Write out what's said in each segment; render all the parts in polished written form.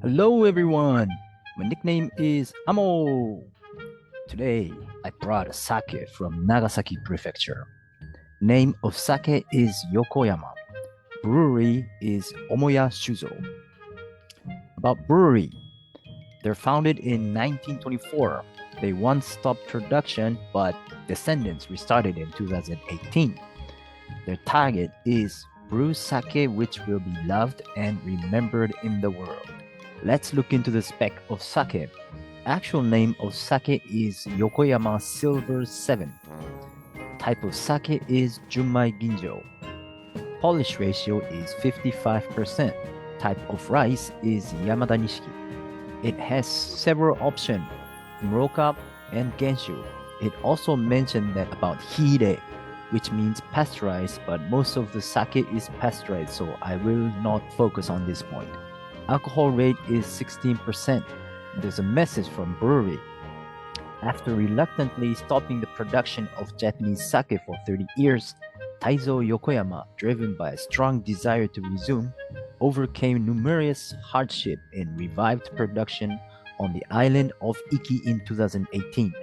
Hello everyone, my nickname is Amo. Today I brought a sake from Nagasaki Prefecture. Name of sake is Yokoyama. Brewery is Omoya Shuzo. About brewery, they're founded in 1924. They once stopped production, but descendants restarted in 2018. Their target is brew sake which will be loved and remembered in the world. Let's look into the spec of sake. Actual name of sake is Yokoyama Silver 7. Type of sake is Junmai Ginjo. Polish ratio is 55%. Type of rice is Yamadanishiki. It has several options, Muroka and Genshu. It also mentioned that about hire, which means pasteurized, but most of the sake is pasteurized, so I will not focus on this point. Alcohol rate is 16%. There's a message from Brewery. After reluctantly stopping the production of Japanese sake for 30 years, Taizo Yokoyama, driven by a strong desire to resume, overcame numerous hardships and revived production on the island of Iki in 2018.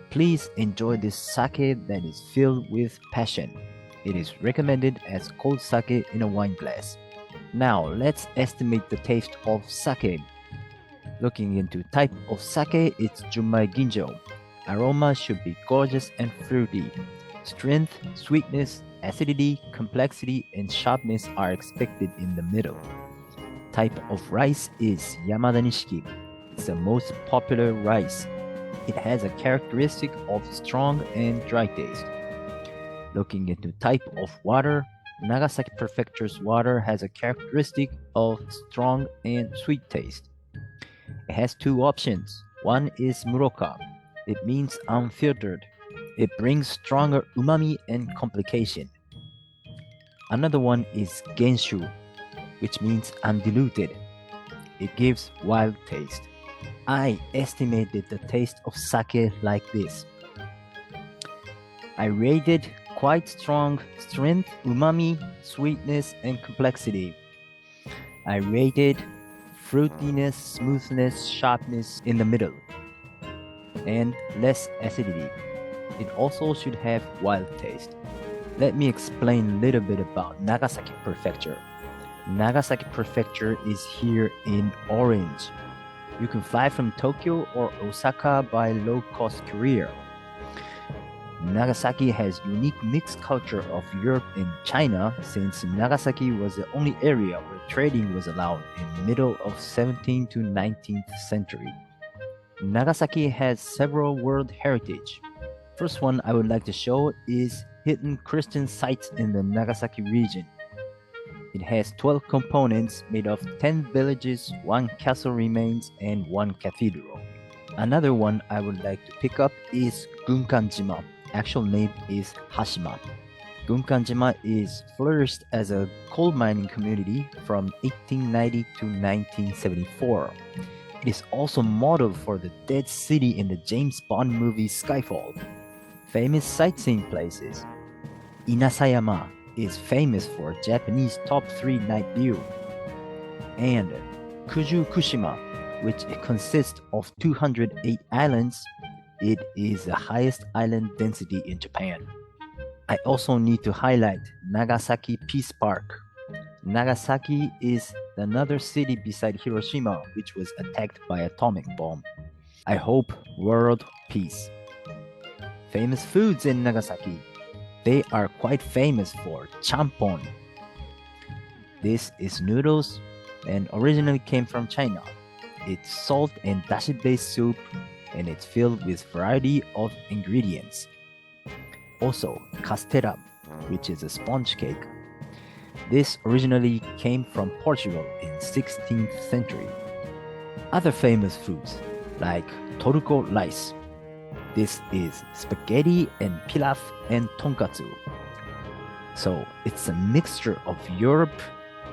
Please enjoy this sake that is filled with passion. It is recommended as cold sake in a wine glass. Now let's estimate the taste of sake. Looking into type of sake, it's Junmai Ginjo. Aroma should be gorgeous and fruity. Strength, sweetness, acidity, complexity, and sharpness are expected in the middle. Type of rice is Yamadanishiki. It's the most popular rice. It has a characteristic of strong and dry taste. Looking into type of water, Nagasaki Prefecture's water has a characteristic of strong and sweet taste. It has two options. One is Muroka. It means unfiltered. It brings stronger umami and complication. Another one is Genshu, which means undiluted. It gives wild taste. I estimated the taste of sake like this. I rated quite strong strength, umami, sweetness, and complexity. I rated fruitiness, smoothness, sharpness in the middle, and less acidity. It also should have wild taste. Let me explain a little bit about Nagasaki Prefecture. Nagasaki Prefecture is here in orange. You can fly from Tokyo or Osaka by low-cost courier. Nagasaki has unique mixed culture of Europe and China since Nagasaki was the only area where trading was allowed in the middle of 17th to 19th century. Nagasaki has several world heritage. First one I would like to show is hidden Christian sites in the Nagasaki region. It has 12 components made of 10 villages, 1 castle remains, and 1 cathedral. Another one I would like to pick up is Gunkanjima. Actual name is Hashima. Gunkanjima is flourished as a coal mining community from 1890 to 1974. It is also modeled for the dead city in the James Bond movie Skyfall. Famous sightseeing places. Inasayama is famous for Japanese top 3 night view. And Kujukushima, which consists of 208 islands, it is the highest island density in Japan. I also need to highlight Nagasaki Peace Park. Nagasaki is another city beside Hiroshima which was attacked by atomic bomb. I hope world peace. Famous foods in Nagasaki. They are quite famous for champon. This is noodles and originally came from China. It's salt and dashi-based soup and it's filled with variety of ingredients. Also, castella, which is a sponge cake. This originally came from Portugal in 16th century. Other famous foods like toruko rice. This is spaghetti and pilaf and tonkatsu. So it's a mixture of Europe,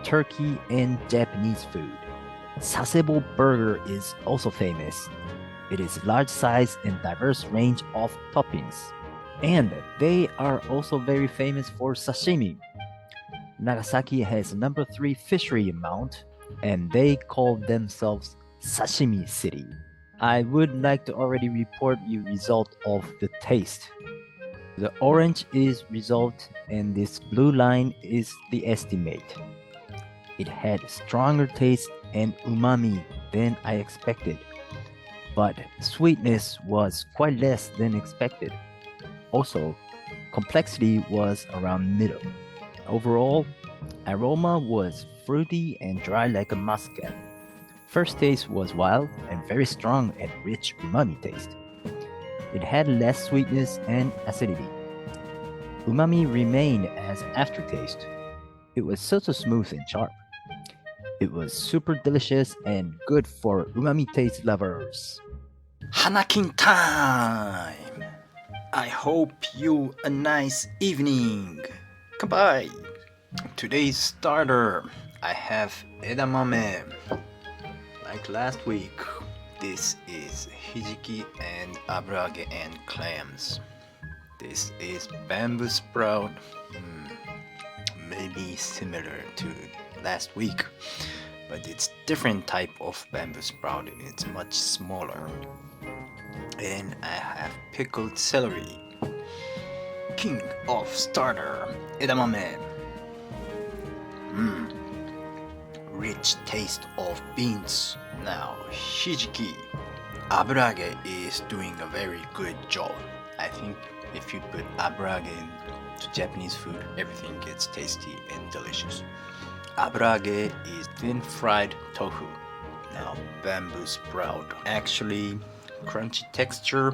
Turkey, and Japanese food. Sasebo burger is also famous. It is large size and diverse range of toppings. And they are also very famous for sashimi. Nagasaki has number 3 fishery amount. and they called themselves Sashimi City. I would like to already report you result of the taste. The orange is result and this blue line is the estimate. It had stronger taste and umami than I expected, but sweetness was quite less than expected. Also, complexity was around middle. Overall, aroma was fruity and dry like a muscat. First taste was wild and very strong and rich umami taste. It had less sweetness and acidity. Umami remained as aftertaste. It was so smooth and sharp. It was super delicious and good for umami taste lovers. Hanakin time! I hope you a nice evening. Goodbye. Today's starter, I have edamame. Like last week, this is hijiki and aburage and clams. This is bamboo sprout, maybe similar to last week, but it's different type of bamboo sprout. It's much smaller. And I have pickled celery. King of starter, edamame. Rich taste of beans. Now, hijiki. Aburage is doing a very good job. I think if you put aburage into Japanese food, everything gets tasty and delicious. Aburage is thin fried tofu. Now, bamboo sprout. Actually, crunchy texture,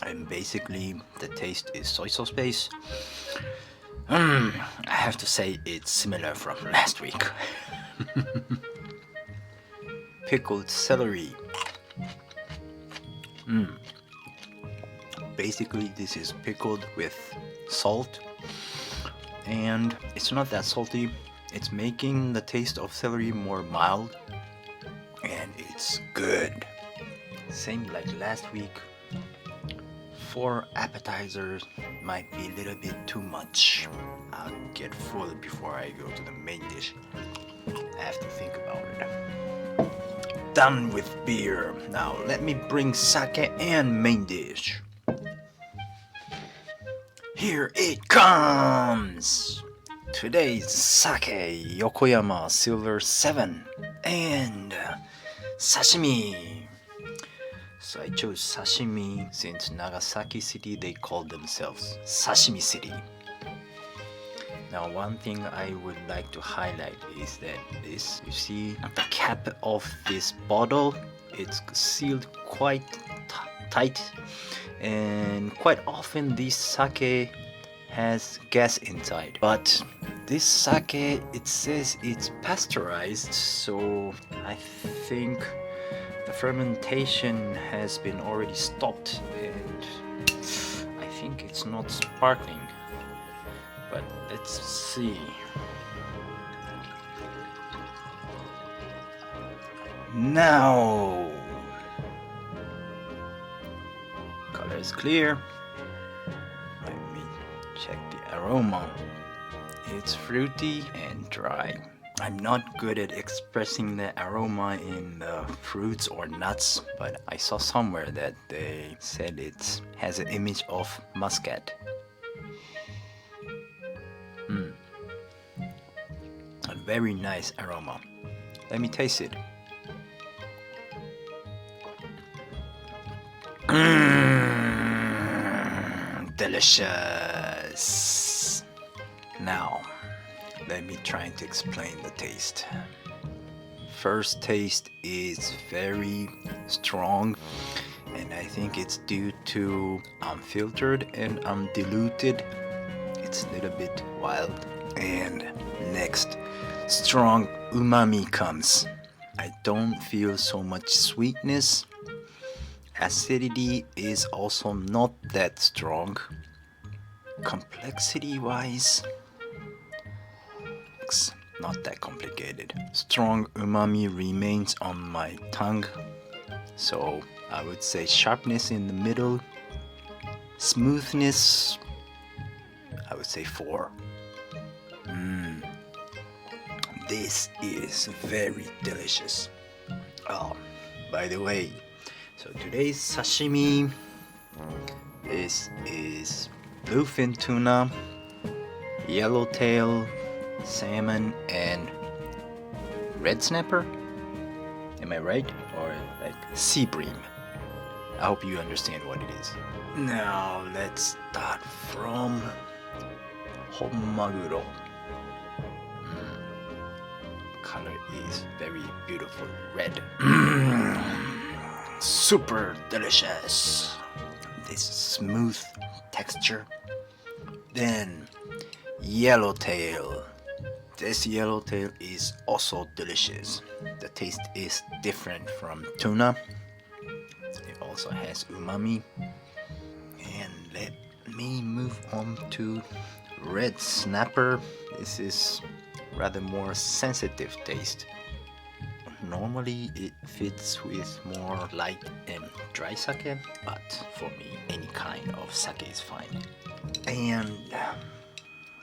and basically the taste is soy sauce base. I have to say it's similar from last week. Pickled celery. Basically this is pickled with salt, and it's not that salty. It's making the taste of celery more mild, and it's good. Same like last week. For appetizers might be a little bit too much. I'll get full before I go to the main dish. I have to think about it. Done with beer. Now let me bring sake and main dish. Here it comes! Today's sake, Yokoyama Silver 7 and sashimi. So I chose sashimi since Nagasaki City they call themselves Sashimi City. Now one thing I would like to highlight is that this, you see the cap of this bottle, it's sealed quite tight, and quite often this sake has gas inside. But this sake, it says it's pasteurized, so I think the fermentation has been already stopped, and I think it's not sparkling. But let's see. Now, color is clear. Let me check the aroma. It's fruity and dry. I'm not good at expressing the aroma in the fruits or nuts, but I saw somewhere that they said it has an image of muscat. A very nice aroma. Let me taste it. Delicious. Now, let me try to explain the taste. First taste is very strong, and I think it's due to unfiltered and undiluted. It's a little bit wild. And next, strong umami comes. I don't feel so much sweetness. Acidity is also not that strong. Complexity wise, it's not that complicated. Strong umami remains on my tongue, so I would say sharpness in the middle. Smoothness, I would say 4. This is very delicious. Oh, by the way, so today's sashimi is bluefin tuna, yellowtail salmon, and red snapper. Am I right? Or like sea bream? I hope you understand what it is. Now let's start from honmaguro. Color is very beautiful red. Super delicious. This smooth texture. Then yellowtail. This yellowtail is also delicious. The taste is different from tuna. It also has umami. And let me move on to red snapper. This is rather more sensitive taste. Normally it fits with more light and dry sake, but for me any kind of sake is fine. And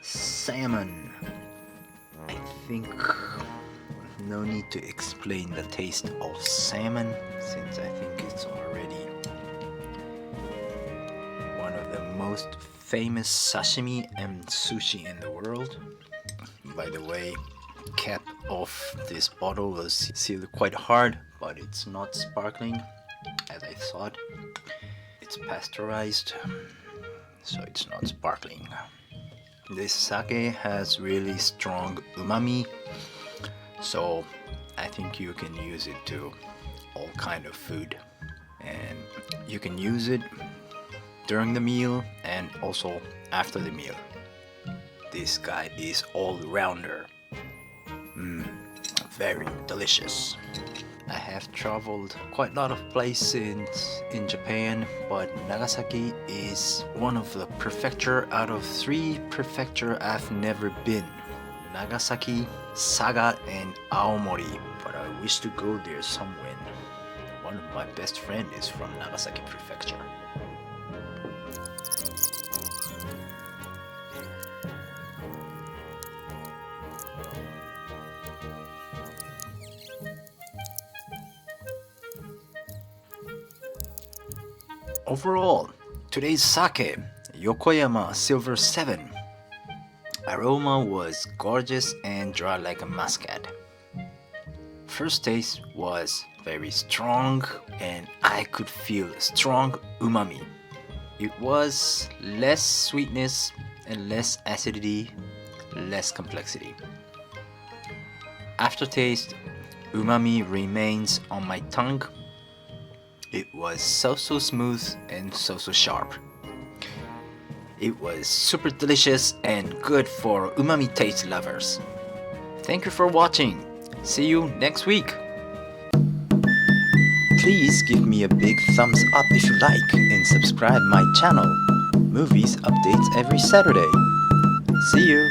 salmon. I think no need to explain the taste of salmon, since I think it's already one of the most famous sashimi and sushi in the world. By the way, cap of this bottle was sealed quite hard, but it's not sparkling as I thought. It's pasteurized, so it's not sparkling. This sake has really strong umami, so I think you can use it to all kind of food, and you can use it during the meal and also after the meal. This guy is all-rounder. Very delicious. I have traveled quite a lot of places in Japan, but Nagasaki is one of the prefecture out of 3 prefecture I've never been. Nagasaki, Saga, and Aomori, but I wish to go there somewhere. One of my best friends is from Nagasaki prefecture. Overall, today's sake, Yokoyama Silver 7. Aroma was gorgeous and dry like a muscat. First taste was very strong and I could feel strong umami. It was less sweetness and less acidity, less complexity. Aftertaste, umami remains on my tongue. It was so smooth and so sharp. It was super delicious and good for umami taste lovers. Thank you for watching. See you next week. Please give me a big thumbs up if you like and subscribe my channel. Movies updates every Saturday. See you.